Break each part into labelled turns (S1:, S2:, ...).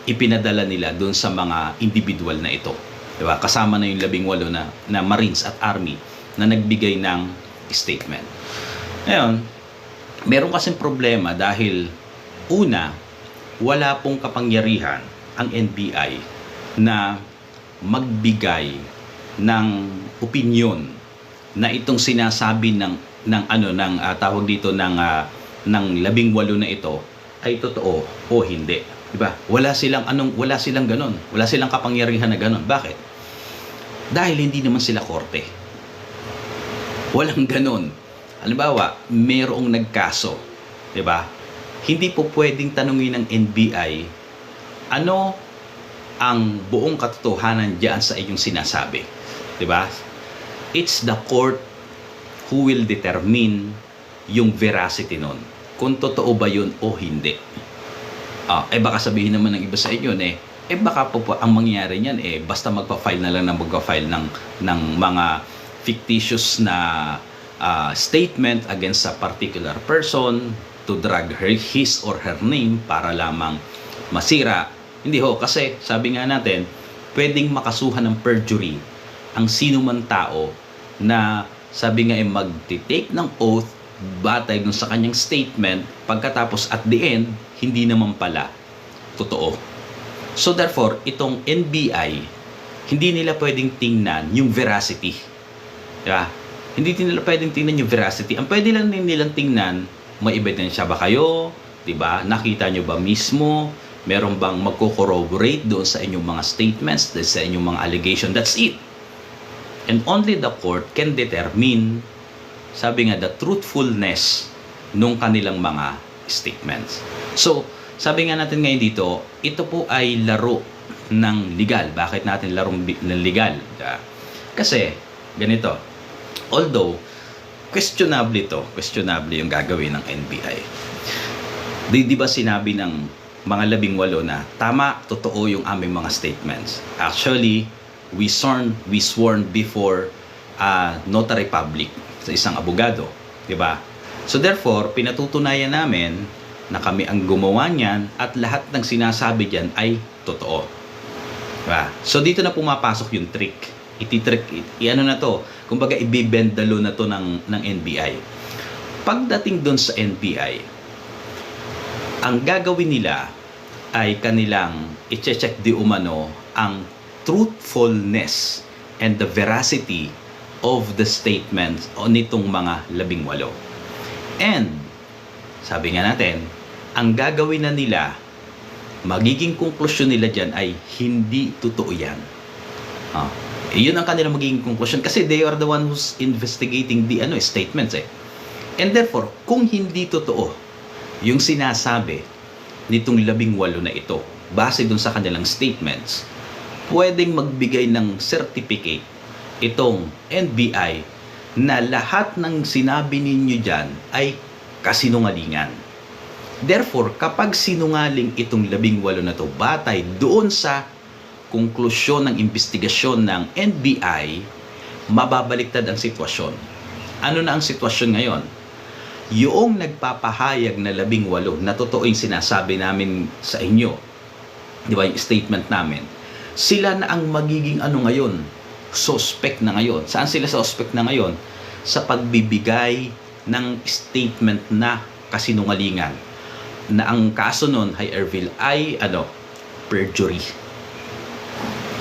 S1: ipinadala nila doon sa mga individual na ito. Diba? Kasama na yung 18 na Marines at Army na nagbigay ng statement. Ngayon, meron kasing problema dahil una, wala pong kapangyarihan ang NBI na magbigay ng opinyon na itong sinasabi tawag dito ng 18 na ito ay totoo o hindi. Diba? Wala silang ganon. Wala silang kapangyarihan na ganon. Bakit? Dahil hindi naman sila korte. Walang ganon. Halimbawa, mayroong nagkaso. Diba? Hindi po pwedeng tanungin ng NBI ano ang buong katotohanan diyan sa inyong sinasabi. Diba? It's the court who will determine yung veracity nun. Kung totoo ba yun o hindi. Baka sabihin naman ng iba sa inyo baka po ang mangyayari niyan basta magpa-file na lang ng mga fictitious na statement against a particular person to drag his or her name para lamang masira. Hindi ho, kasi sabi nga natin, pwedeng makasuhan ng perjury ang sino man tao na sabi nga mag-take ng oath batay dun sa kanyang statement, pagkatapos at the end, hindi naman pala totoo. So therefore, itong NBI, hindi nila pwedeng tingnan yung veracity. Diba? Hindi nila pwedeng tingnan yung veracity. Ang pwede lang nilang tingnan, may ebidensya ba kayo? Diba? Nakita nyo ba mismo? Meron bang magko-corroborate doon sa inyong mga statements, sa inyong mga allegation? That's it. And only the court can determine, sabi nga, the truthfulness nung kanilang mga statements. So, sabi nga natin ngayon dito, ito po ay laro ng legal. Bakit natin larong ng legal? Kasi, ganito, although, questionable yung gagawin ng NBI. Di ba sinabi ng mga 18 na tama, totoo yung aming mga statements. Actually, we sworn before notary public sa isang abogado, di ba? So therefore, pinatutunayan namin na kami ang gumawa niyan at lahat ng sinasabi diyan ay totoo. Diba? So dito na pumapasok yung trick. Ano na to? Kumbaga ibibendalo na to ng NBI. Pagdating doon sa NBI, ang gagawin nila ay kanilang i-check di umano ang truthfulness and the veracity of the statements o nitong mga 18. And sabi nga natin, ang gagawin na nila, magiging konklusyon nila dyan ay hindi totoo yan. Yun ang kanilang magiging konklusyon kasi they are the one who's investigating the statements And therefore, kung hindi totoo yung sinasabi nitong 18 na ito, base dun sa kanilang statements, pwedeng magbigay ng certificate itong NBI na lahat ng sinabi ninyo dyan ay kasinungalingan. Therefore, kapag sinungaling itong 18 na to batay doon sa konklusyon ng investigasyon ng NBI, mababaliktad ang sitwasyon. Ano na ang sitwasyon ngayon? Yung nagpapahayag na 18 na totoo yung sinasabi namin sa inyo, di ba, yung statement namin, sila na ang magiging ngayon, suspect na ngayon. Saan sila suspect na ngayon? Sa pagbibigay ng statement na kasinungalingan. Na ang kaso nun, Ervil, ay perjury.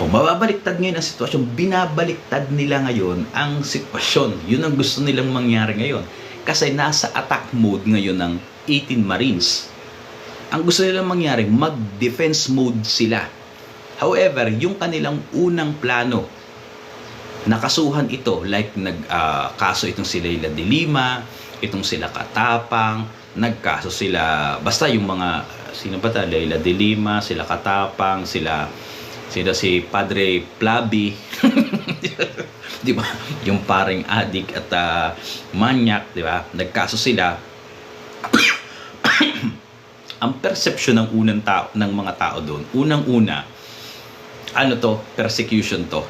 S1: Kung mababaliktad ngayon ang sitwasyon, binabaliktad nila ngayon ang sitwasyon. Yun ang gusto nilang mangyari ngayon. Kasi nasa attack mode ngayon ng 18 Marines. Ang gusto nilang mangyari, mag-defense mode sila. However, yung kanilang unang plano, nakasuhan ito, like kaso itong si Leila de Lima, itong sila Katapang, nagkaso sila, basta yung mga, sino ba ta? Leila de Lima, sila Katapang, sila si Padre Plabi, di ba? Yung paring adik at manyak, di ba? Nagkaso sila. Ang perception ng ng mga tao doon, unang-una, persecution to.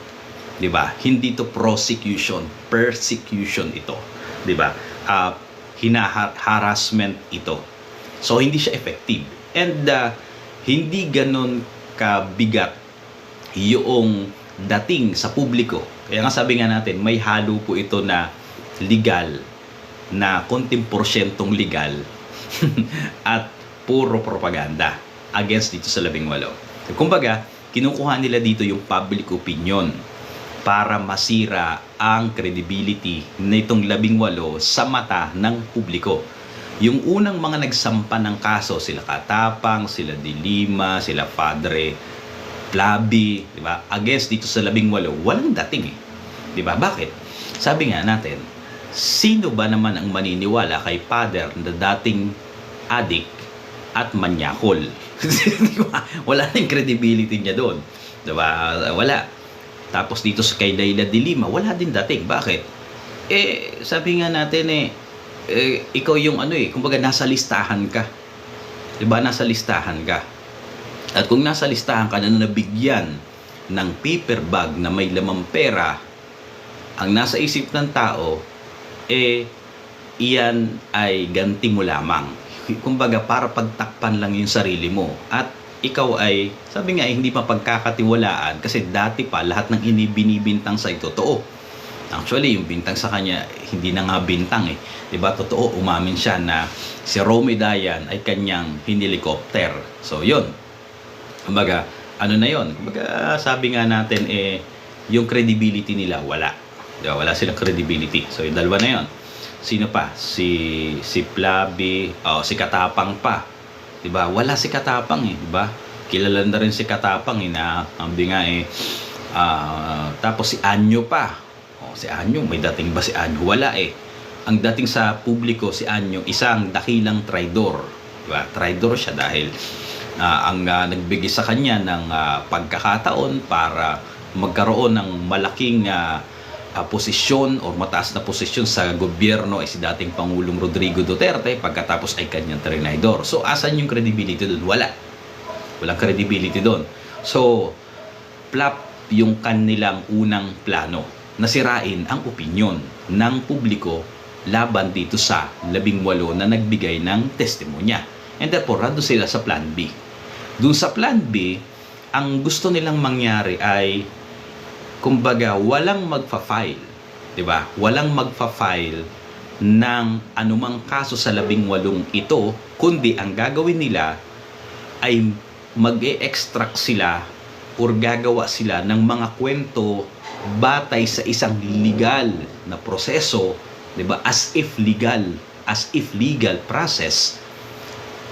S1: 'Di ba? Hindi to prosecution, persecution ito. 'Di ba? Harassment ito. So hindi siya effective. And hindi ganon kabigat yung dating sa publiko. Kaya nga sabi nga natin, may halo po ito na legal, na konting porsyentong legal at puro propaganda against dito sa 18. Kumbaga, kinukuha nila dito yung public opinion para masira ang credibility nitong 18 sa mata ng publiko. Yung unang mga nagsampa ng kaso, sila Katapang, sila De Lima, sila Padre Plaby, di ba? Against dito sa 18, walang dating eh. Di ba? Bakit? Sabi nga natin, sino ba naman ang maniniwala kay Father na dating addict at manyakol? Wala nang credibility niya doon. Diba? Wala. Tapos dito sa kay Leila De Lima, wala din dating. Bakit? Sabi nga natin ikaw yung kumbaga nasa listahan ka. Diba? Nasa listahan ka. At kung nasa listahan ka na nabigyan ng paper bag na may lamang pera, ang nasa isip ng tao, iyan ay ganti mo lamang. Kumbaga, para pagtakpan lang yung sarili mo. At ikaw ay, sabi nga, hindi mapagkakatiwalaan kasi dati pa lahat ng binibintang sa ito, totoo. Actually, yung bintang sa kanya, hindi na nga bintang eh. Diba? Totoo, umamin siya na si Romy Dayan ay kanyang hinilikopter. So, yun. Kumbaga, ano na yun? Kumbaga, sabi nga natin, yung credibility nila, wala. Diba? Wala silang credibility. So, yung dalawa na yun. Sino pa? Si Plaby, si Katapang pa. 'Di ba? Wala si Katapang eh, 'di ba? Kilala na rin si Katapang na ambi nga tapos si Anyo pa. Si Anyo, may dating ba si Anyo? Wala eh. Ang dating sa publiko si Anyo, isang dakilang traidor, 'di ba? Traidor siya dahil ang nagbigay sa kanya ng pagkakataon para magkaroon ng malaking posisyon o mataas na posisyon sa gobyerno ay si dating Pangulong Rodrigo Duterte, pagkatapos ay kanyang trinidor. So, asan yung credibility doon? Wala. Walang credibility doon. So, flop yung kanilang unang plano. Nasirain ang opinyon ng publiko laban dito sa 18 na nagbigay ng testimonya. And therefore, rado sila sa plan B. Doon sa plan B, ang gusto nilang mangyari ay kumbaga, walang magfa-file, 'di ba? Walang magfa-file ng anumang kaso sa 18 ito, kundi ang gagawin nila ay mag-e-extract sila or gagawa sila ng mga kwento batay sa isang legal na proseso, 'di ba? As if legal process.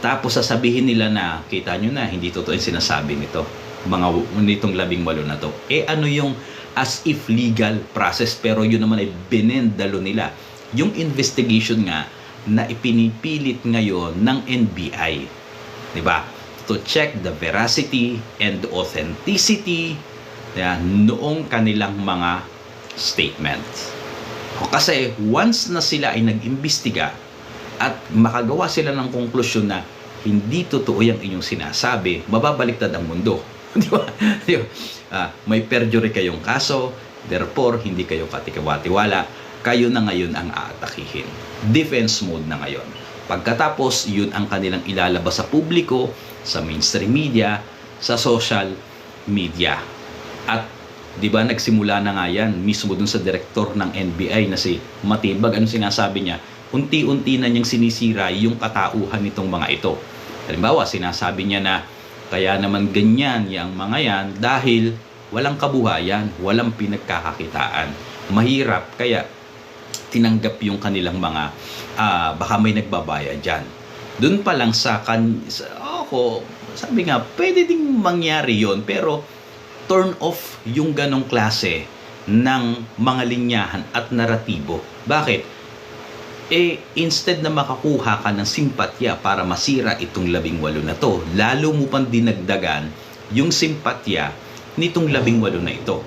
S1: Tapos sasabihin nila na, kita nyo na, hindi totoo yung sinasabi nito. Nitong 18 na to. Ano yung as if legal process, pero yun naman ay binendalo nila. Yung investigation nga na ipinipilit ngayon ng NBI, di ba? To check the veracity and the authenticity noong kanilang mga statements. Kasi once na sila ay nag-imbestiga at makagawa sila ng konklusyon na hindi totoo yung inyong sinasabi, mababaliktad ang mundo. Di ba? May perjury kayong kaso, therefore hindi kayo katikawatiwala, kayo na ngayon ang aatakihin. Defense mode na ngayon. Pagkatapos, yun ang kanilang ilalabas sa publiko, sa mainstream media, sa social media. At di ba nagsimula na nga yan mismo dun sa direktor ng NBI na si Matibag. Ano sinasabi niya? Unti-unti na niyang sinisira yung katauhan nitong mga ito. Halimbawa, sinasabi niya na kaya naman ganyan yung mga yan dahil walang kabuhayan, walang pinagkakakitaan. Mahirap, kaya tinanggap yung kanilang mga baka may nagbabayad dyan. Doon pa lang sabi nga, pwede ding mangyari yon, pero turn off yung ganong klase ng mga linyahan at naratibo. Bakit? Instead na makakuha ka ng simpatya para masira itong 18 na to, lalo mo pang dinagdagan yung simpatya nitong 18 na ito.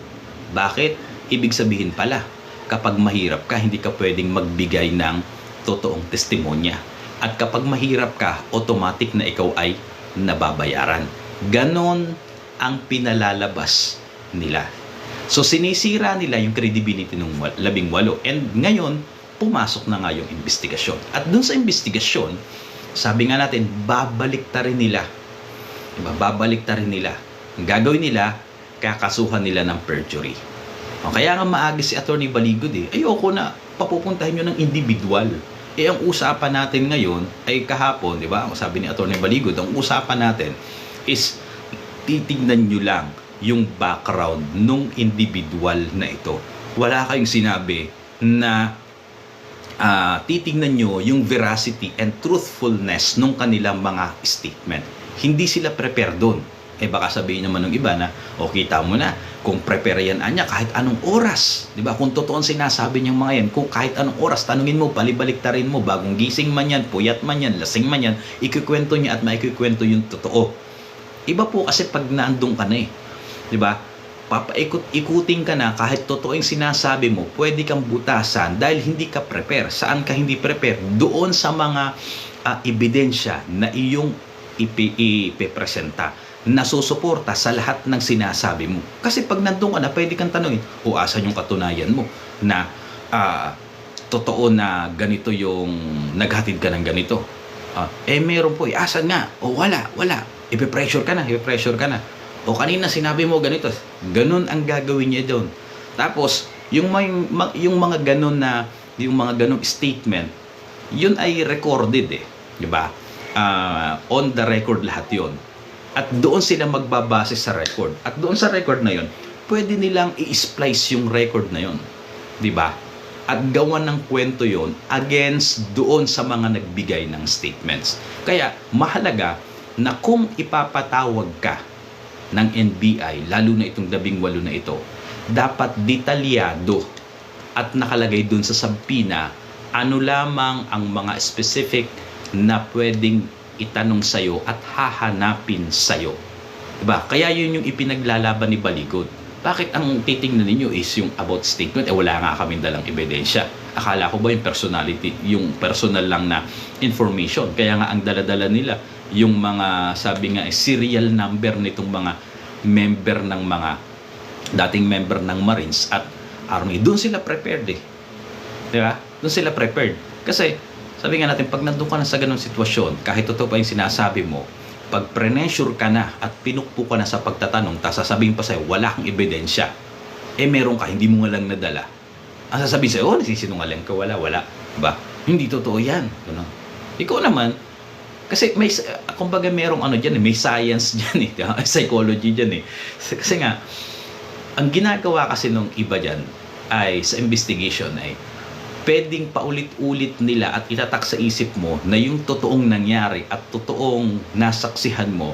S1: Bakit? Ibig sabihin pala, kapag mahirap ka, hindi ka pwedeng magbigay ng totoong testimonya. At kapag mahirap ka, automatic na ikaw ay nababayaran. Ganon ang pinalalabas nila. So, sinisira nila yung credibility ng 18. And ngayon, pumasok na nga yung investigasyon. At dun sa investigasyon, sabi nga natin, babalik ta rin nila. Diba? Babalik ta rin nila ang gagawin nila, kakasuhan nila ng perjury. O, kaya nga maagi si Attorney Baligod ayoko na papupuntahin nyo ng individual. Ang usapan natin ngayon ay kahapon, di ba? Sabi ni Attorney Baligod, ang usapan natin is titignan nyo lang yung background nung individual na ito. Wala kayong sinabi na titignan nyo yung veracity and truthfulness nung kanilang mga statement. Hindi sila prepare doon. Baka sabihin naman ng iba na, kita mo na, kung prepare yan anya kahit anong oras. Diba? Kung totoo ang sinasabi niyang mga yan, kung kahit anong oras, tanungin mo, palibaliktarin mo, bagong gising man yan, puyat man yan, lasing man yan, ikikwento niya at maikikwento yung totoo. Iba po kasi pag naandun ka na Diba? Papaikot-ikuting ka na, kahit totoo yung sinasabi mo, pwede kang butasan dahil hindi ka prepare. Saan ka hindi prepare? Doon sa mga ebidensya na iyong ipipresenta na susuporta sa lahat ng sinasabi mo. Kasi pag nandun ka na, pwede kang tanungin, asan yung katunayan mo na totoo na ganito yung naghatid ka ng ganito? Meron po, asan nga? Wala. Ipipressure ka na. Kanina sinabi mo ganito. Ganun ang gagawin niya doon. Tapos, yung mga ganun na, yung mga ganung statement, yun ay recorded diba? On the record lahat yun. At doon sila magbabase sa record. At doon sa record na yun, pwede nilang i-splice yung record na yun. Diba? At gawan ng kwento yun against doon sa mga nagbigay ng statements. Kaya, mahalaga na kung ipapatawag ka ng NBI, lalo na itong 18 na ito, dapat detalyado at nakalagay doon sa subpoena ano lamang ang mga specific na pwedeng itanong sa'yo at hahanapin sa'yo. Diba? Kaya yun yung ipinaglalaban ni Baligod. Bakit ang titingnan ninyo is yung about statement? Wala nga kaming dalang ebidensya. Akala ko ba yung personality, yung personal lang na information? Kaya nga ang daladala nila, yung mga, sabi nga, serial number nitong mga member ng mga, dating member ng Marines at Army. Doon sila prepared Diba? Doon sila prepared. Kasi, sabi nga natin, pag nandun ka na sa ganung sitwasyon, kahit totoo pa yung sinasabi mo, pag pre-pressure ka na at pinukpo ka na sa pagtatanong, tapos sasabihin pa sa'yo, wala kang ebidensya, meron ka, hindi mo nga lang nadala. Ang sasabihin sa'yo, nasisinungaling ka, wala. Diba? Hindi totoo yan. Ano? Ikaw naman, kasi may, kumbaga merong dyan, may science dyan diba? Psychology dyan Kasi nga, ang ginagawa kasi nung iba dyan, ay sa investigation pwedeng paulit-ulit nila at itatak sa isip mo na yung totoong nangyari at totoong nasaksihan mo,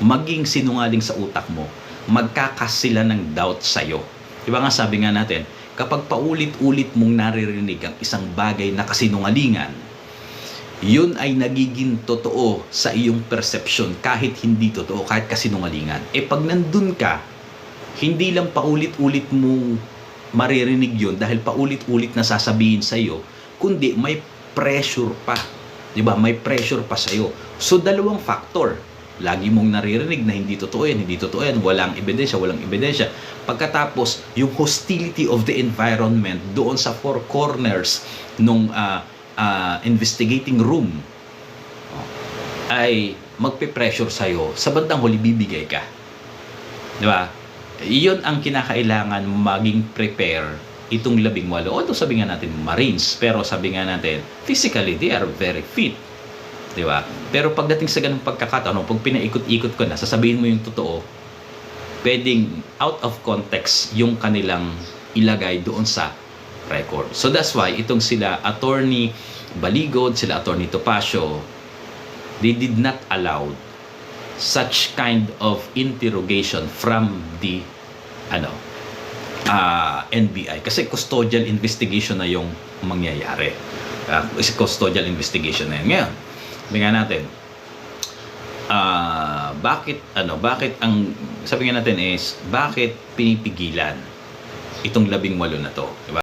S1: maging sinungaling sa utak mo, magkakasila ng doubt sa'yo. Diba nga sabi nga natin, kapag paulit-ulit mong naririnig ang isang bagay na kasinungalingan, yun ay nagiging totoo sa iyong perception kahit hindi totoo, kahit kasinungalingan. Pag nandun ka, hindi lang paulit-ulit mong maririnig yun dahil paulit-ulit na sasabihin sa iyo, kundi may pressure pa. Diba? May pressure pa sa iyo. So, dalawang factor. Lagi mong naririnig na hindi totoo yan, walang ebidensya. Pagkatapos, yung hostility of the environment doon sa four corners nung investigating room ay magpe-pressure sa iyo. Sa bandang huli, bibigay ka. Diba? Iyon ang kinakailangan maging prepare itong 18. Although sabi nga natin Marines, pero sabi nga natin physically they are very fit. Di ba? Pero pagdating sa ganung pagkakataon, pag pinaikot-ikot ko na, sasabihin mo yung totoo, pwedeng out of context yung kanilang ilagay doon sa record. So that's why itong sila Attorney Baligod, sila Attorney Topacio, they did not allow such kind of interrogation from the NBI kasi custodial investigation na yung mangyayari. Custodial investigation na yun. Ngayon, sabi nga natin, bakit ang sabi nga natin is bakit pinipigilan itong 18 na to, diba?